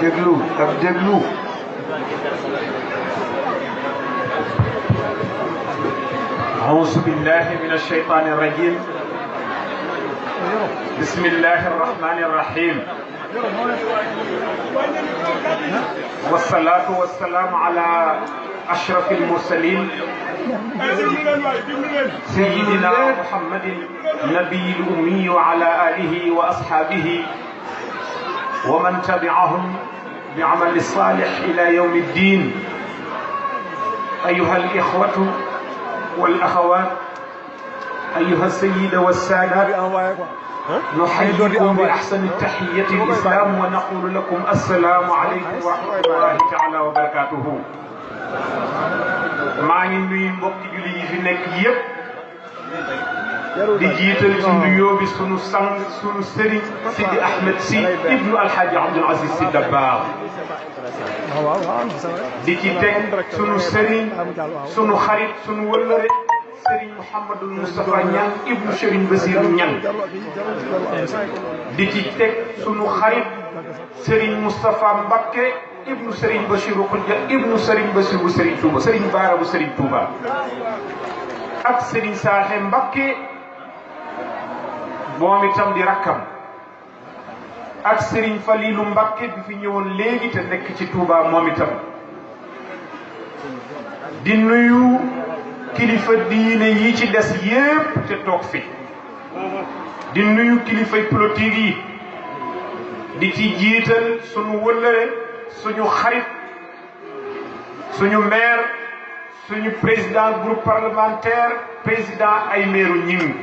déglu أعوذ بالله من الشيطان الرجيم بسم الله الرحمن الرحيم والصلاة والسلام على أشرف المرسلين سيدنا محمد النبي الأمي وعلى آله وأصحابه ومن تبعهم بعمل الصالح إلى يوم الدين. أيها الإخوة والأخوات، أيها السيد والسادات، نحييكم بأحسن التحية الإسلام ونقول لكم السلام عليكم ورحمة الله تعالى وبركاته. maa ngi nuyu mbokki julli yi fi nekk yépp di jiital ci nuyoo bi sunu sang sunu sëriñ Sidi Ahmed Sy ibnu Alhaji Abdoul Aziz Sy Dabakh, di ci teg sunu sëriñ sunu xarit sunu wëllëre sëriñ Mouhamadul Moustapha Niang ibnu Sëriñ Basiru Niang, di ci teg sunu xarit sëriñ Moustapha Mbakke ibnu Sëriñ Basiru Xujja ibnu Sëriñ Basiru bu Sëriñ Touba, Sëriñ Baara bu Sëriñ Touba, ak Sëriñ Saaxe Mbakke moom itam di rakkam, ak Sëriñ Falilu Mbakke bi fi ñëwoon léegi te nekk ci Touba moom itam. di nuyu kilifa diine yi ci des yépp te toog fi, di nuyu kilifay politique yi, di ci jiital sunu wëllëre suñu xarit suñu maire suñu président groupe parlementaire président Aymerou Gningue,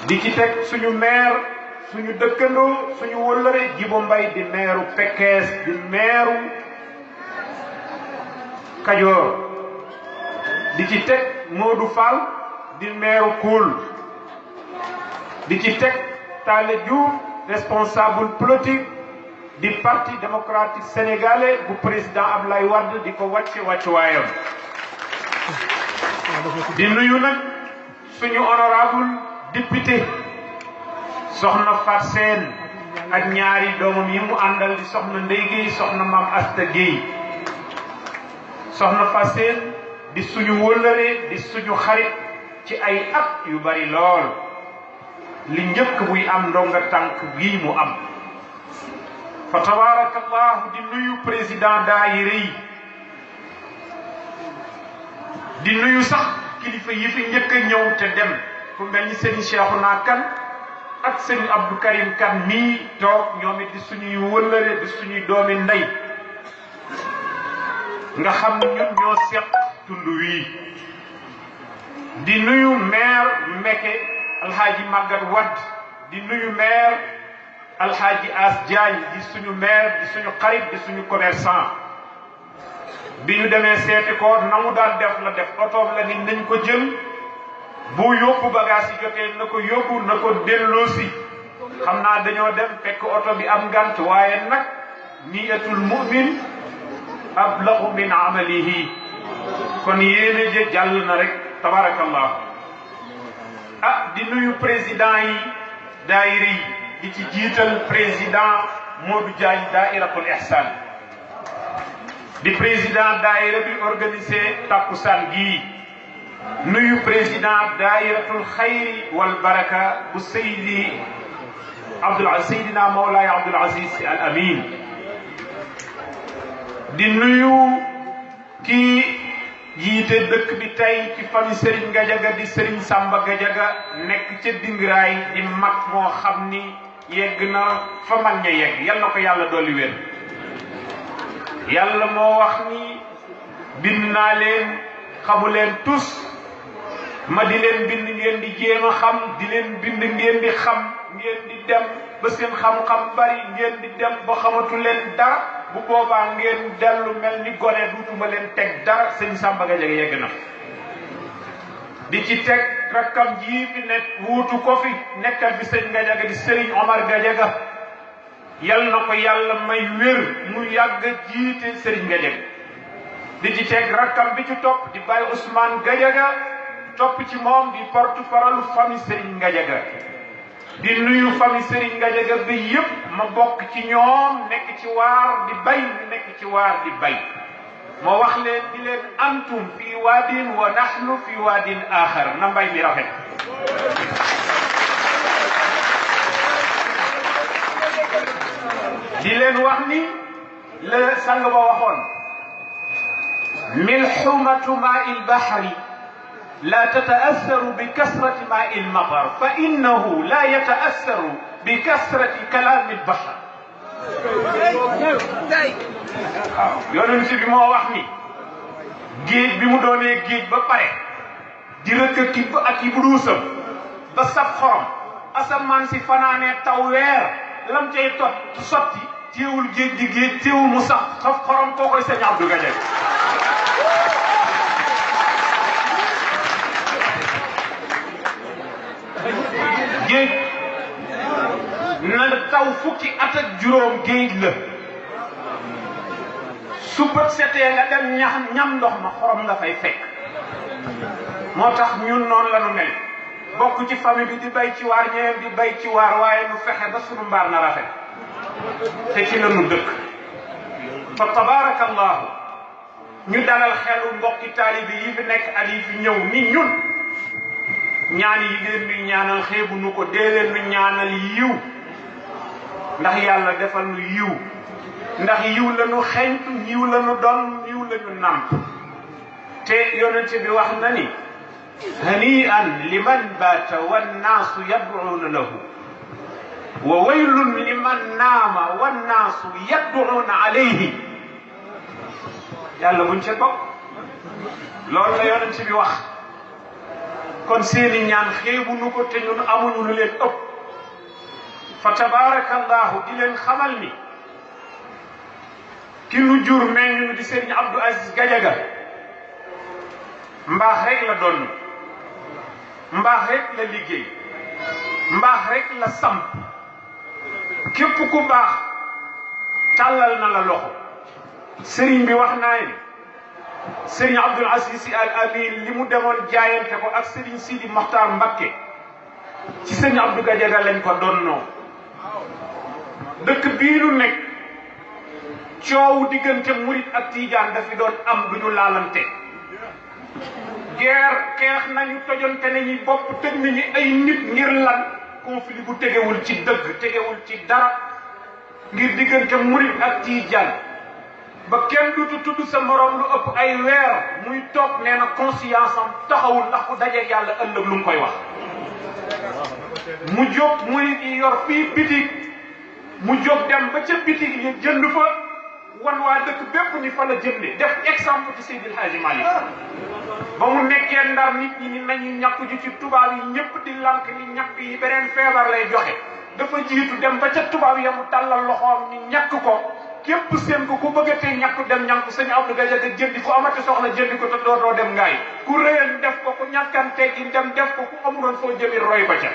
di ci teg suñu maire suñu dëkkandoo suñu wëllëre Djibo Mbaye di maire Pekes di maire Kajoor, di ci teg Modou Fall di maire Koul, di ci teg Talla Diouf responsable politique di parti démocratique sénégalais bu président Ablaye Wade di ko wàccuwaayam. di nuyu nag suñu honorable député soxna Fat Seen ak ñaari doomam yi mu àndal di soxna Ndey Guèye soxna Maam Asta Guèye. soxna Fat Seen di suñu wëllëre di suñu xarit ci ay at yu bari lool, li njëkk buy am ndonga tànk bii mu am. fa tabarakallahu di nuyu président daayira yi, di nuyu sax kilifa yi fi njëkk a ñëw te dem ku mel ni Serigne Cheikhouna Kane ak Serigne Abdou Karim Kane mii toog, ñoom it di suñuy wëllëre di suñuy doomi ndey nga xam ne ñun ñoo seq tund wii. di nuyu maire Meke Alhaji Maguette Wade, di nuyu maire Alhaji As Diagne di suñu maire di suñu xarit di suñu commerçant. bi ñu demee seeti ko na mu daan def la def, otoom la ni nañ ko jël, bu yóbbu bagage yi jotee na ko yóbbu na ko delloosi. xam naa dañoo dem fekk oto bi am ngant, waaye nag niyatul mu'min ablahu min amalihi, kon yéene je jàll na rek tabarakallah. di nuyu président yi daayira yi, di ci jiital président Modou Diagne dairatul ihsan, di président daayira bi organisé takkusaan gii. nuyu président dairatul xayri wal baraka bu Seydina Mawlaay Abdoul Aziz Sy Al Amin. di nuyu kii jiite dëkk bi tey ci famille Serigne Gadiaga di Serigne Samba Gadiaga nekk ca Dingiraay di mag moo xam ni yegg na fa mag ña yegg, yal na ko yàlla dolli wér. yàlla moo wax ni bind naa leen xamu leen tus, ma di leen bind ngeen di jéem a xam, di leen bind ngeen di xam, ngeen di dem ba seen xam-xam bari, ngeen di dem ba xamatu leen dara, bu boobaa ngeen dellu mel ni gone, duutuma leen teg dara. sëñ Samba Gadiaga yegg na. di ci teg rakkam ji fi nekk wuutu ko fi nekkal fi sëñ Gadiaga di Serigne Omar Gadiaga, yal na ko yàlla may wér mu yàgg jiite Serigne Gadiaga. di ci teg rakkam bi ci topp di Baye Ousmane Gadiaga, topp ci moom di porte-parole famille Serigne Gadiaga. di nuyu famille Serigne Gadiaga bi yépp ma bokk ci ñoom nekk ci waar di bay nekk ci waar di bay ma wax leen di leen antum fii waadin wa nahnu fii waadin axar na mbay mi rafet di leen wax ni la sang ba waxoon milxumatu maa il bahri la tataassaru bi kasrati maa il matar fa innahu la yataassaru bi kasrati kalaami il bahar waaw yonent bi moo wax ni géej bi mu doonee géej ba pare di rëkk ki ak yi buduusam ba sab xorom asamaan si fanaanee taw weer lam cay sotti teewul géej di géej teewul mu sax xaf xorom koo koy sëñ Abdou Gadiaga géej na taw fukki at ak juróom géej la su bët setee nga dem ñam ndox ma xorom nga fay fekk moo tax ñun noonu la nu mel bokk ci famille bi di bay ci waar ñeneen di bay ci waar waaye nu fexe ba sunu mbaar na rafet te ci la nu dëkk fa tabarakallahu ñu dalal xelu mbokki taalibi yi fi nekk at yi fi ñëw ni ñun ñaan yi ngeen ñu ñaanal xeebu nu ko dee leen nu ñaanal yiw ndax yàlla defal nu yiw ndax yiw la nu xeñtu yiw la nu doon yiw la ñu nàmp te yonent bi wax na ni hani'an liman baata wannaasu yad'uuna lahu wa waylun liman naama wannaasu yad'uuna alayhi yàlla buñ ca bokk loolu la yonent bi wax kon seeni ñaan xeebu nu ko te ñun amuñu lu leen ëpp fa tabarakallahu di leen xamal ni ki nu jur meññu di Serigne Abdou Aziz Gadiaga mbaax rek la doon mbaax rek la liggéey mbaax rek la samp képp ku baax tàllal na la loxo Serigne bi wax naa ni Serigne Abdoul Aziz Sy Al Amin li mu demoon jaayante ko ak Serigne Sidi Mokhtar Mbacké ci Serigne Abdou Gadiaga lañ ko donnoo dëkk bii nu nekk coowu diggante murit ak tiijaan dafi doon am duñu laalante guerre xeex nañu tojante nañu bopp tëj nañu ay nit ngir lan conflit bu tegewul ci dëgg tegewul ci dara ngir diggante murit ak tiijaan ba kenn dutu tudd sa morom lu ëpp ay weer muy toog nee na conscience am taxawul ndax ku dajeeg yàlla ëllëg lu mu koy wax mu jóg murit yi yor fii bitig mu jóg dem ba ca bitig yi jënd fa wan waa dëkk bépp ni fa la jënde def exemple ci Seydil Hadji Malick ba mu nekkee Ndar nit ñi ni nañu ñàkk ji ci tubaab yi ñëpp di lank ni ñàkk yi beneen feebar lay joxe dafa jiitu dem ba ca tubaab ya mu tàllal loxoom ni ñàkk ko képp seen ko ku bëggatee ñàkk dem ñàkk Sëñ Abdou Gadiaga jëndi ko amati soxla jëndi ko te dootoo dem ngaay ku rëyan def ko ku ñàkkante gi dem def ko ku amuloon foo jëmi roy ba ca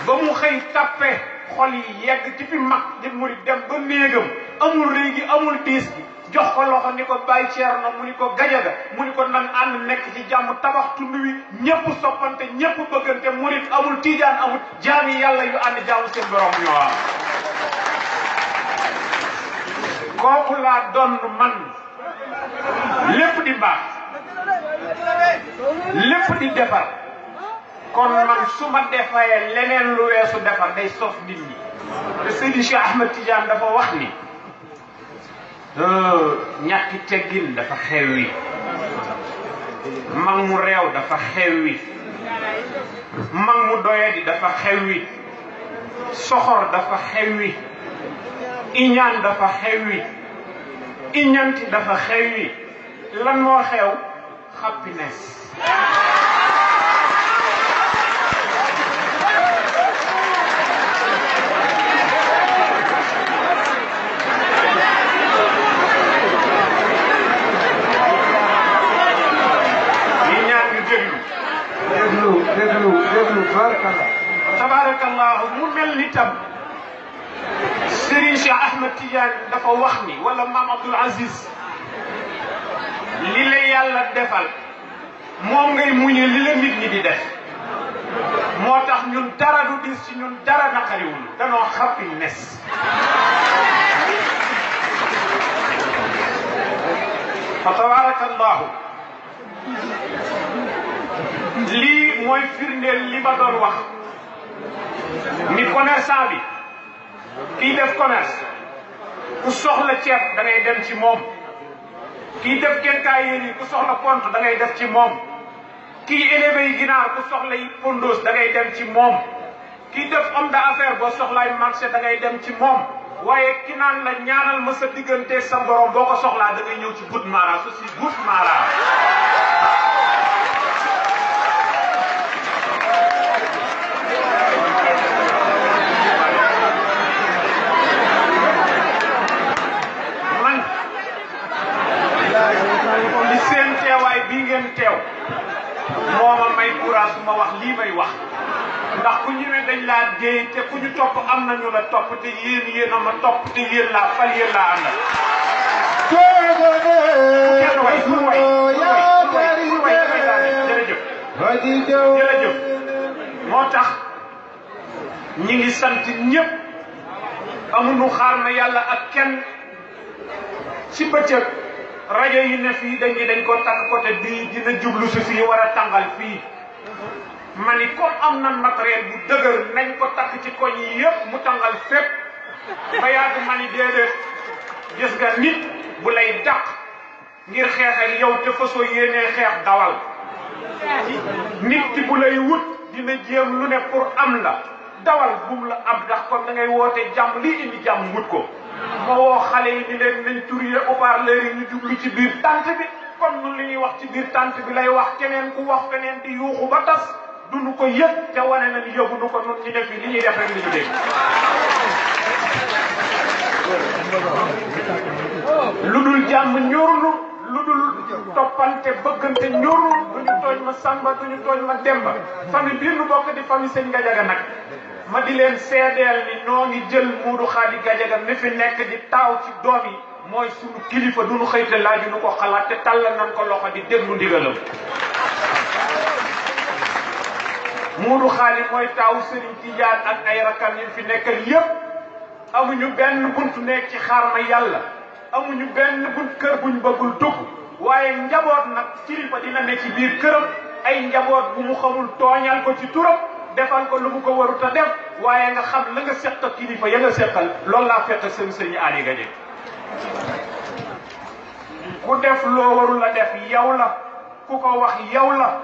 ba mu xëy tappe xol yi yegg ci fi mag di murit dem ba néegam amul réy gi amul diis gi jox ko loxo ni ko Baye Thierno mu ni ko Gadiaga mu ni ko nan ànd nekk ci jàmm tabax tund wi ñëpp soppante ñëpp bëggante murit amul tiijaan amul jaami yàlla yu ànd jaamu seen borom ñoo am kooku laa doon man lépp di baax lépp di defar kon man su ma defee leneen lu weesu defar day sof nit ñi te Seydi Cheikh Ahmed Tidiane dafa wax ni ñàkki teggin dafa xewwi mag mu réew dafa xewwi mag mu doyadi dafa xewwi soxor dafa xewwi iñaan dafa xewwi iñanti dafa xewwi lan moo xew happiness déglu tabarakallahu mu mel ni tam Serigne Cheikh Ahmed Tidiane dafa wax ni wala Mame Abdoul Aziz li la yàlla defal moom ngay muñe li la nit ñi di def moo tax ñun dara du diis ci ñun dara naqariwul danoo happiness fa tabarakallahu lii mooy firndeel li ma doon wax ni commerçant bi kii def commerce ku soxla ceeb da ngay dem ci moom kii def kenkaayeen yi ku soxla pont da ngay def ci moom kii élevé yi ginaar ku soxla yi pondos da ngay dem ci moom kii def homme d'affaires boo soxlaay marché da ngay dem ci moom waaye ki naan la ñaanal ma sa diggante sa borom boo ko soxlaa da ngay ñëw ci Good Mara su si Good Mara man li seen teewaay bii ngeen teew moo ma may courage su ma wax lii may wax ndax ku ñëwee dañ laa déey te ku ñu topp am nañu la topp te yéen a ma topp te yéen laa fal yéen laa àndal. jërëjëf moo tax ñi ngi sant ñëpp amuñu xaar ma yàlla ak kenn ci bëccëg rajo yi ne fii dañ ko takk côté bii dina jublu si fii war a tàngal fii ma ni comme am na matériel bu dëgër nañ ko takk ci koñ yi yëpp mu tàngal fépp ba yàgg ma ni déedéet gis nga nit bu lay dàq ngir xeex ak yow te fasoo yéenee xeex dawal nit ki bu lay wut dina jéem lu ne pour am la dawal bum la am ndax comme da ngay woote jàmm lii indi jàmm wut ko ma woo xale yi ni leen nañ turye haut-parleur yi ñu jublu ci biir tànt bi comme nun li ñuy wax ci biir tànt bi lay wax keneen ku wax keneen di yuuxu ba tas duñu ko yëg te wane na ni yëguñu ko nun ñu def li ñuy def rek li ñu dégg lu dul jàmm ñorunu lu dul toppante bëggante ñorunu duñu tooñ ma Samba duñu tooñ ma Demba famille bii nu bokk di famille Sëñ Gajaga nag ma di leen seedeel ni noo ngi jël Modou Khady Gajaga mi fi nekk di taaw ci doom yi mooy sunu kilifa duñu xëyte laaju nu ko xalaat te tàllal nañ ko loxo di déglu ndigalam Modou Khady mooy taaw Serigne Tidiane ak ay rakam yi fi nekk yépp amuñu benn buntu nekk ci xaar ma yàlla amuñu benn bunt kër buñ bëggul dugg waaye njaboot nag kilifa dina ne ci biir këram ay njaboot bu mu xamul tooñal ko ci turam defal ko lu mu ko warut a def waaye nga xam la nga seq ak kilifa ya nga seqal loolu laa fekk sëñ Ali Gaje ku def loo warul a def yow la ku ko wax yow la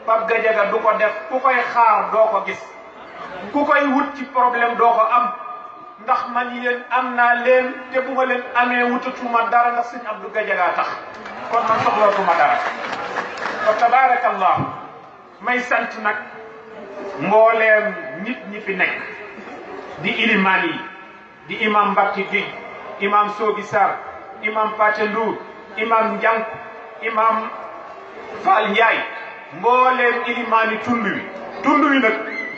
Pape Gadiaga du ko def ku koy xaar doo ko gis ku koy wut ci problème doo ko am ndax man yéen am naa leen te bu ma leen amee wutatuma dara ndax sëñ Abdou Gadiaga tax kon man soxlootuma dara fa tabarakallah may sant nag mbooleem nit ñi fi nekk di ilimaan yi di imam Mbacke Gueye imam Sogi Sarr imam Pathé Ndour imam Ndiank imam Fall Ndiaye mbooleem ilimaan yi tund wi nag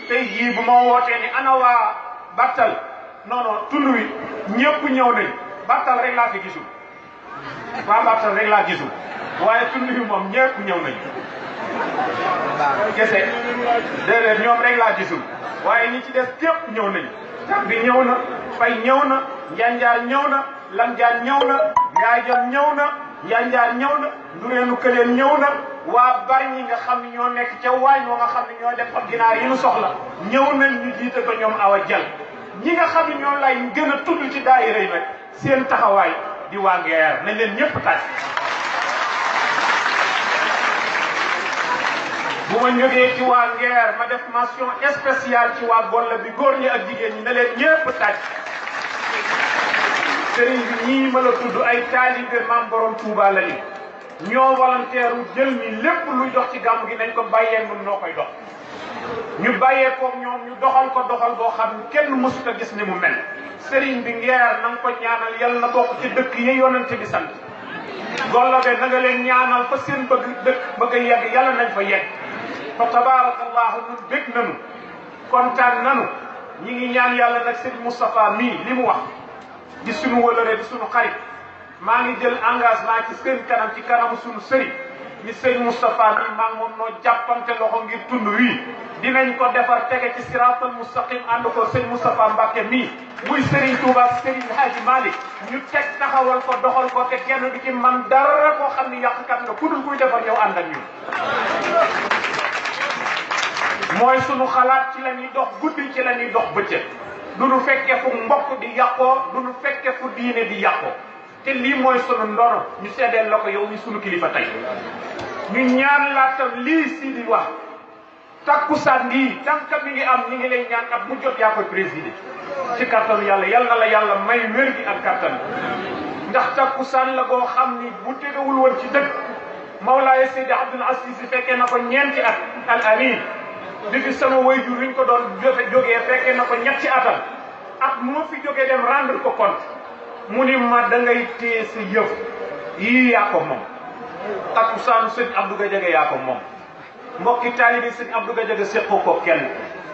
tey jii bu ma wootee ni ana waa Battal non tund wi ñëpp ñëw nañ Battal rek laa fi gisul waa Battal rek laa gisul waaye tund wi moom ñëpp ñëw nañ kese déedéet ñoom rek laa gisul waaye ñi ci des képp ñëw nañ tax bi ñëw na Fay ñëw na Njanjaar ñëw na Lamjaan ñëw na Ngaajam ñëw na Njanjaar ñëw na Ndureenu Këleen ñëw na waa Bargny nga xam ne ñoo nekk ca waañ wa nga xam ne ñoo def ak ginaar yi ñu soxla ñëw nañ ñu jiite ko ñoom Awa Jal ñi nga xam ne ñoo lay gën a tudd ci daayira yi nag seen taxawaay di waa Ngeer nañ leen ñëpp tàcc bu ma ñëwee ci waa Ngeer ma def mention spéciale ci waa Golla bi góor ñi ak jigéen ñi ne leen ñëpp tàcc sëriñ bi ñii ma la tudd ay taalibe maam borom Touba la ni ñoo volontaire jël ni lépp luy dox ci gàmm gi nañ ko bàyyee nun noo koy dox ñu bàyyee koog ñoom ñu doxal ko doxal boo xam ne kenn mësut a gis ni mu mel sëriñ bi Ngeer na nga ko ñaanal yal na bokk ci dëkk yi yonente bi sant Golla be na nga leen ñaanal fa seen bëgg a yegg yàlla nañ fa yegg fa tabarakallahu nun bég nanu kontaan nanu ñi ngi ñaan yàlla nag sëriñ Moustapha mii li mu wax di sunu wëlëre di sunu xarit maa ngi jël engagement ci seen kanam ci kanamu sunu sëriñ ni sëñ Moustapha mi maa ngi moom noo jàppante loxo ngir tund wi dinañ ko defar tege ci siraatal mustaqim ànd ko sëñ Moustapha Mbacke mii muy Serigne Touba Serigne Hadji Malick ñu teg taxawal ko doxal ko te kenn du ci man dara koo xam ni yàqkat nga ku dul kuy defar yow ànd ak ñun. mooy sunu xalaat ci la ñuy dox guddi ci la ñuy dox bëccëg du nu fekke fu mbokk di yàqoo du nu fekke fu diine di yàqoo te lii mooy sunu ndono ñu seedeel la ko yow mi sunu kilifa tey ñu ñaan laatam lii si di wax takkusaan gi tànk mi ngi am ñi ngi lay ñaan at mu jot yaa koy présider ci kattanu yàlla yal na la yàlla may wér gi ak kattan ndax takkusaan la goo xam ni bu tegewul woon ci dëgg Mawlaaya Seydi Abdoul Aziz fekkee na ko ñeenti at al amin bi fi sama wayjur luñ ko doon jógee fekkee na ko ñetti atal ak moo fi jógee dem rendre ko compte mu ni ma da ngay téye sa yëf yii yaa ko moom takkusaanu sëñ Abdou Gadiaga yaa ko moom mbokki taalibi sëñ Abdou Gadiaga séqoo ko kenn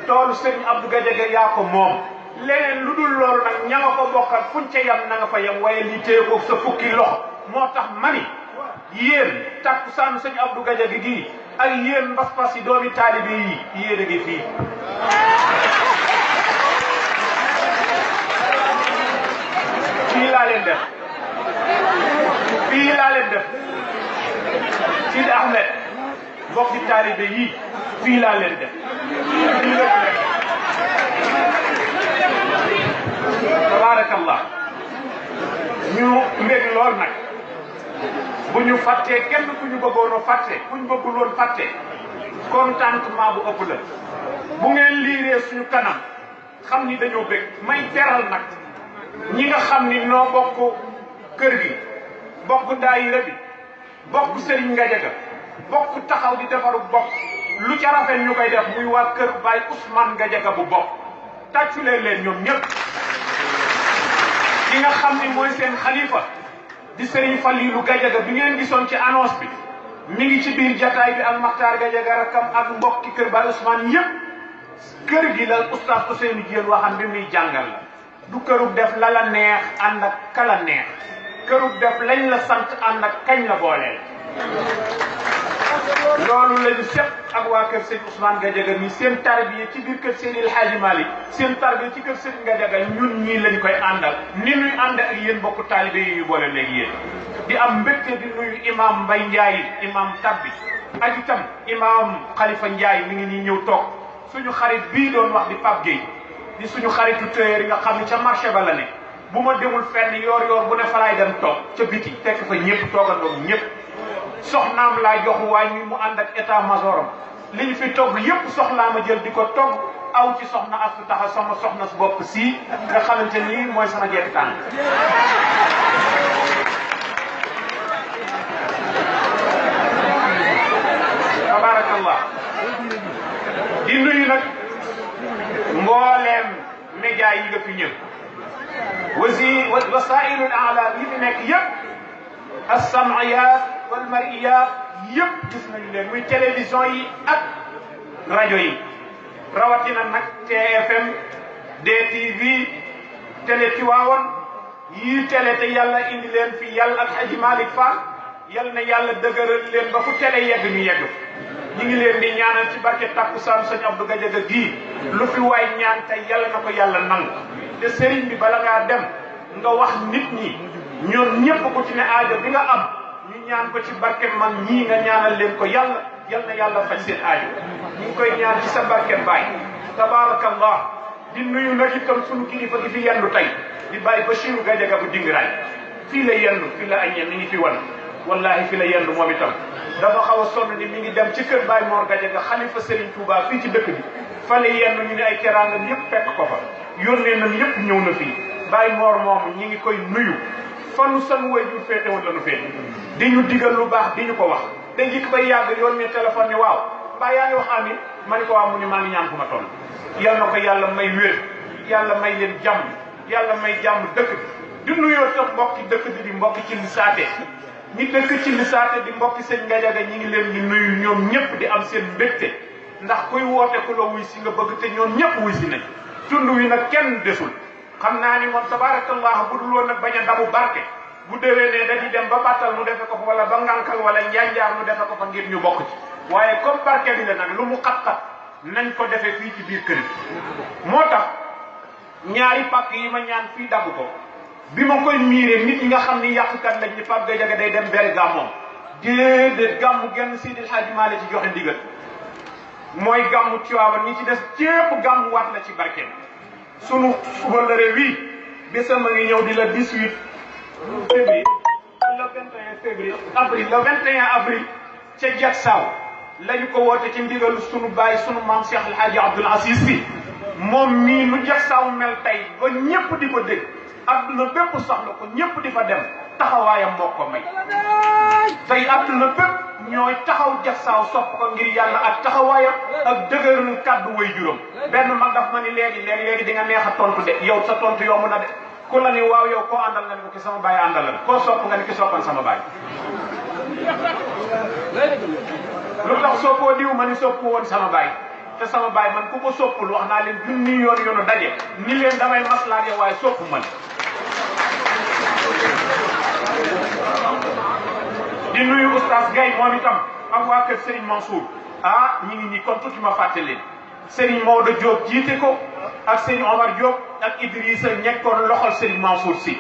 toolu sëñ Abdou Gadiaga yaa ko moom leneen lu dul loolu nag ña nga ko bokkal fuñ ca yam na nga fa yam waaye lii téye ko sa fukki loxo moo tax mani yéen takkusaanu sëñ Abdou Gadiaga gii ak yéen mbas-mbas yi doomi taalibe yi yéen a ngi fii fii laa leen def fii laa leen def Sidi Ahmed mbokki taalibe yi fii laa leen def fii la leen tabaarakallah ñu mbég lool nag bu ñu fàttee kenn ku ñu bëggoon a fàtte ku ñu bëggul woon fàtte contentement bu ëpp la bu ngeen liiree suñu kanam xam ni dañoo bëgg may teral nag ñi nga xam ni noo bokk kër gi bokk daayira bi bokk Serigne Gadiaga bokk taxaw di defaru bokk lu ca rafet ñu koy def muy waa kër Baye Ousmane Gadiaga bu bokk tàcculee leen ñoom ñëpp ki nga xam ni mooy seen xalifa di Serigne Fallilou Gadiaga bi ngeen gisoon ci annonce bi mi ngi ci biir jataay bi ak Makhtar Gadiaga rakam ak mbokki kër Baye Ousmane yëpp kër gi la oustaz Ousseynou Diène waxam bi muy jàngal la du kërub def la la neex ànd ak kala neex kërub def lañ la sant ànd ak kañ la booleel loolu lañu seq ak waa kër sëñ Ousmane Gadiaga mi seen tarbiya ci biir kër Seydi El Hadji Malick seen tarbiya ci kër sëñ Gadiaga ñun ñii lañ koy àndal ni ñuy ànd ak yéen bokk taalibe yi ñu boole léegi yéen di am mbégte di nuyu imam Mbaye Ndiaye imam tabbi ak itam imam Khalifa Ndiaye mi ngi nii ñëw toog suñu xarit bii doon wax di Pape Gueye di suñu xaritu tëyeer yi nga xam ne ca marché ba la ne bu ma demul fenn yoor bu ne falaay dem toog ca biti fekk fa ñëpp toogandoog ñëpp soxnaam laa jox wàññi mu ànd ak état majoram li ñu fi togg yëpp soxlaa ma jël di ko togg aw ci soxna Astu Taxa sama soxna su bopp sii nga xamante ni mooy sama jekk tànn tabarakallah di nuyu nag mbooleem média yi nga fi ñëw wasailul a'lam yi fi nekk yëpp as-sam'iyat wal mar'iyat yëpp gis nañu leen muy télévision yi ak rajo yi rawatina nag TFM DTV télé Tivaouane yii télé te yàlla indi leen fi yàlla ak Hadji Malick Fall yal na yàlla dëgëral leen ba fu télé yegg ñu yegg ñu ngi leen di ñaanal ci barke takkusaan sëñ Abdou Gadiaga gii lu fi waay ñaan tey yàlla na ko yàlla nangu te sëriñ bi bala ngaa dem nga wax nit ñi ñoom ñëpp ku ci ne aajo bi nga am ñu ñaan ko ci barke mag ñii nga ñaanal leen ko yàlla yal na yàlla faj seen aajo ñu ngi koy ñaan ci sa barke baay tabaarakallah di nuyu nag itam sunu kilifa gi fi yendu tey di bàyyi Bachirou Gadiaga bu dingiraay fii la yendu fii la añee mi ngi fi wan wallahi fi la yendu moom itam dafa xaw a sonn ni mi ngi dem ci kër Baye Mor Gadiaga xalifa Serigne Touba fii ci dëkk bi fa la yendu ñu ne ay teraanga yëpp fekk ko fa yónnee nañ yëpp ñëw na fii Baye Mor moomu ñi ngi koy nuyu fanu san waajur féete woon la nu féete di ñu digal lu baax di ñu ko wax te jikk bay yàgg yoon mi téléphone ni waaw mbaa yaa ngi wax amin ma ni ko waaw mu ni maa ngi ñaan fu ma toll yal na ko yàlla may wér yàlla may leen jàmm yàlla may jàmm dëkk bi di nuyoo tax mbokki dëkk bi di mbokki ci li saate ñi dëkk ci li saate di mbokki sëñ Gadiaga ñi ngi leen di nuyu ñoom ñëpp di am seen mbégte ndax kuy woote ku la wuy si nga bëgg te ñoom ñëpp wuy si nañ tund wi nag kenn desul xam naa ni moom tabarakallah bu dul woon nag bañ a damu barke bu déwénee dañuy dem ba Battal nu defe ko fa wala ba Ngànkal wala Njanjaar nu defe ko fa ngir ñu bokk ci waaye comme barke bi la nag lu mu xat-xat nañ ko defee fii ci biir kër gi moo tax ñaari pàkk yi ma ñaan fii dagg ko bi ma koy miiree nit ñi nga xam ni yàqkat lañ ni Pape Gadiaga day dem bere gàmmoom déedéet gàmmu genn Seydil Hadji Malick ci joxe ndigal mooy gàmmu Tiwaawan ñi ci des cépp gàmmu waat la ci barkeem sunu wëllëre wii bésam a ngi ñëw di la 18 février le 21 février avril le 21 avril ca Jaksaaw lañu ko woote ci ndigalu sunu baay sunu maam Cheikh El Hadji Abdoul Aziz Sy moom mii nu Jaksaaw mel tey ba ñépp di ko dégg adduna bépp soxla ko ñépp di fa dem taxawaayam moo ko may tey adduna bépp ñooy taxaw Jaksaaw sopp ko ngir yàlla ak taxawaayam ak dëgëral kàddu way juróom benn mag daf ma ni léegi di nga neex a tontu de yow sa tontu yomb na de ku la ni waaw yow koo àndal nga ni ko ki sama baay àndal la koo sopp nga ni ki soppan sama baay lu tax soppoo diw ma ni soppu woon sama baay te sama baay man ku ko soppul wax naa leen junni yoonu daje ni leen damay maslaat yow waaye soppu man di nuyu oustaz Gaye moom itam ak waa kër Serigne Mansour ñi ngi ñi kon tuuti ma fàtte leen Serigne Maodo Diop jiite ko ak Serigne Omar Diop ak Idrissa ñekkoon loxol Serigne Mansour Sy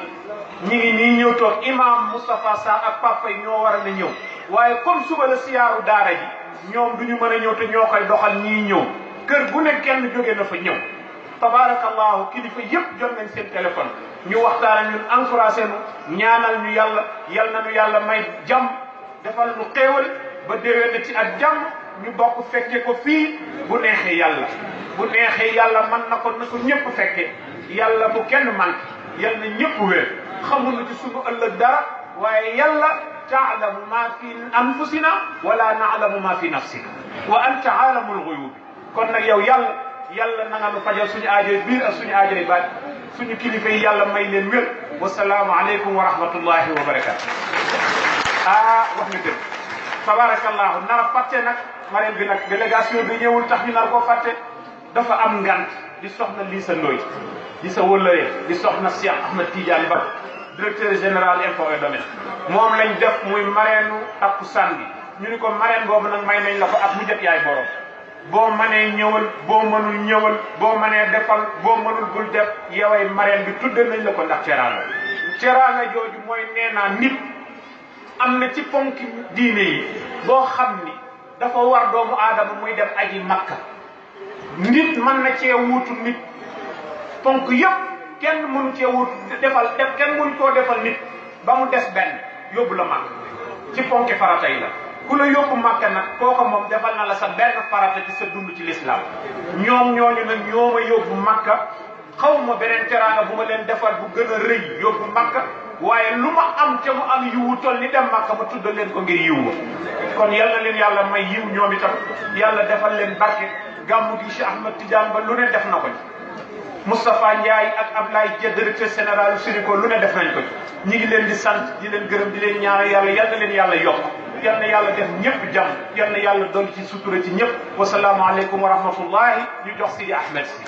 ñi ngi nii ñëw toog imam Moustapha Sarr ak Pape Faye ñoo war a ñëw waaye comme suba la siyaaru daara ji ñoom duñu mën a ñëw te ñoo koy doxal ñii ñëw kër bu ne kenn jóge na fa ñëw tabarakallahu kilifa yëpp jot nañ seen téléphone ñu waxtaan ak ñun encouragé nu ñaanal ñu yàlla yal na ñu yàlla may jàmm defal nu xéewal ba déwén na ci ak jàmm ñu bokk fekke ko fii bu neexee yàlla bu neexee yàlla man na ko ñëpp fekke yàlla bu kenn manqué yal na ñëpp wér xamuñu ci suñu ëllëg dara waaye yàlla taalamu ma fi anfusina wala naalamu ma fi nafsina wa anta aalamul ghuyub kon nag yow yàlla na nga nu fajal suñu aajoy biir ak suñu aajoy baat suñu kilifa yi yàlla may leen wér wasalaamu aleykum wa rahmatullahi wa barakatu wax nga dëgg tabarakallahu nar a fàtte nag marraine bi nag délégation bi ñëwul tax ñu nar koo fàtte dafa am ngant di soxna Lissa Ndoye di sa wëllëree di soxna Cheikh Ahmed Tidiane Ba directeur général impôts et domaines moom lañ def muy marraine takkusaan bi ñu ni ko marraine boobu nag may nañ la ko at mu jot yaay borom boo mënee ñëwal boo mënul ñëwal boo mënee defal boo mënul bul def yoway marraine bi tudde nañ la ko ndax teraanga jooju mooy nee naa nit am na ci ponk diine yi boo xam ni dafa war doomu aadama muy def aji makka nit mën na cee wuutu nit ponk yëpp kenn mënu cee wuutu kenn mënu koo defal nit ba mu des benn yóbbu la màkk ci ponki farata yi la ku la yóbbu màkka nag kooka moom defal na la sa benn farata ci sa dund ci lislaam ñoom ñooñu nag ñoo ma yóbbu màkka xaw ma beneen teraanga bu ma leen defal bu gën a rëy yóbbu màkka waaye lu ma am te mu am yiwu toll ni dem màkka ma tuddal leen ko ngir yiw kon yal na leen yàlla may yiw ñoom itam yàlla defal leen barke gàmmu gi Cheikh Ahmed Tidiane Ba lu ne def na ko ci Moustapha Ndiaye ak Ablaye Dia directeur général Sunico lu ne def nañ ko ci ñi ngi leen di sant di leen gërëm di leen ñaanal yàlla yal na leen yàlla yokk yal na yàlla def ñëpp jàmm yal na yàlla dolli ci sutura ci ñëpp wasalaamu aleykum wa rahmatullahi ñu jox Sidi Ahmed si